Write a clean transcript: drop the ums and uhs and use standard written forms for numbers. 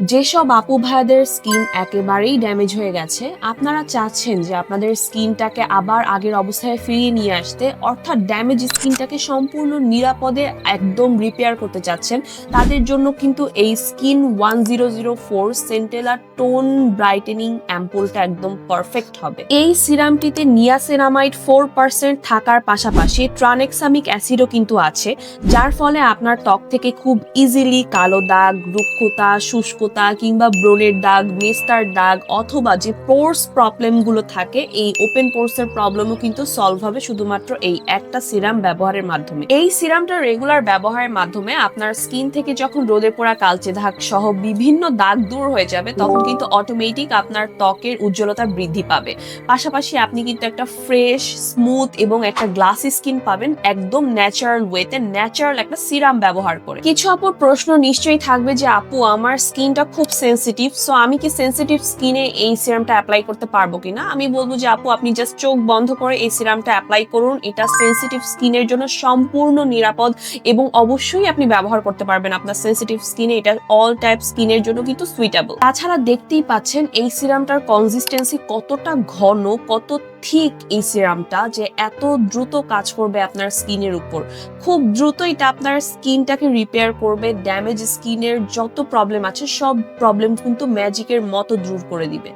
যেসব আপু ভাইয়াদের স্কিন একেবারেই ড্যামেজ হয়ে গেছে, আপনারা চাচ্ছেন যে আপনাদের স্কিনটাকে আবার আগের অবস্থায় ফিরিয়ে নিয়ে আসতে, অর্থাৎ ড্যামেজ স্কিনটাকে সম্পূর্ণ নিরাপদে একদম রিপেয়ার করতে চাচ্ছেন, তাদের জন্য কিন্তু এই স্কিন 1004 সেন্টেলা টোন ব্রাইটেনিং অ্যাম্পুলটা একদম পারফেক্ট হবে। এই সিরামটিতে নিয়াসিনামাইড 4% থাকার পাশাপাশি ট্রানেক্সামিক অ্যাসিডও কিন্তু আছে, যার ফলে আপনার ত্বক থেকে খুব ইজিলি কালো দাগ, রুক্ষতা, শুষ্কতা কিংবা ব্রণের দাগ, মেস্তার দাগ অথবা যে পোর্স প্রবলেম গুলো থাকে, এই ওপেন পোর্স এর প্রবলেমও কিন্তু সলভ হবে শুধুমাত্র এই একটা সিরাম ব্যবহারের মাধ্যমে। এই সিরামটা রেগুলার ব্যবহারের মাধ্যমে আপনার স্কিন থেকে যখন রোদে পোড়া কালচে দাগ সহ বিভিন্ন দাগ দূর হয়ে যাবে, তখন কিন্তু অটোমেটিক আপনার ত্বকের উজ্জ্বলতা বৃদ্ধি পাবে। পাশাপাশি আপনি কিন্তু একটা ফ্রেশ, স্মুথ এবং একটা গ্লাসি স্কিন পাবেন একদম ন্যাচারাল ওয়েতে, ন্যাচারাল একটা সিরাম ব্যবহার করে। কিছু আপুর প্রশ্ন নিশ্চয়ই থাকবে যে আপু আমার স্কিনটা খুব সেনসিটিভ, সো আমি কি সেনসিটিভ স্কিনে এই সিরামটা অ্যাপ্লাই করতে পারবো কিনা? আমি বলবো যে আপু আপনি জাস্ট চোখ বন্ধ করে এই সিরামটা অ্যাপ্লাই করুন। এটা সেনসিটিভ স্কিনের জন্য সম্পূর্ণ নিরাপদ এবং অবশ্যই আপনি ব্যবহার করতে পারবেন আপনার সেনসিটিভ স্কিনে। এটা অল টাইপ স্কিনের জন্য কিন্তু সুইটেবল। তাছাড়া দেখতেই পাচ্ছেন এই সিরামটার কনসিস্টেন্সি কতটা ঘন, কত ঠিক এই সিরামটা, যে এত দ্রুত কাজ করবে আপনার স্কিনের উপর। খুব দ্রুত এটা আপনার স্কিনটাকে রিপেয়ার করবে। ড্যামেজ স্কিনের যত প্রবলেম আছে সব প্রবলেম কিন্তু ম্যাজিকের মতো দূর করে দিবে।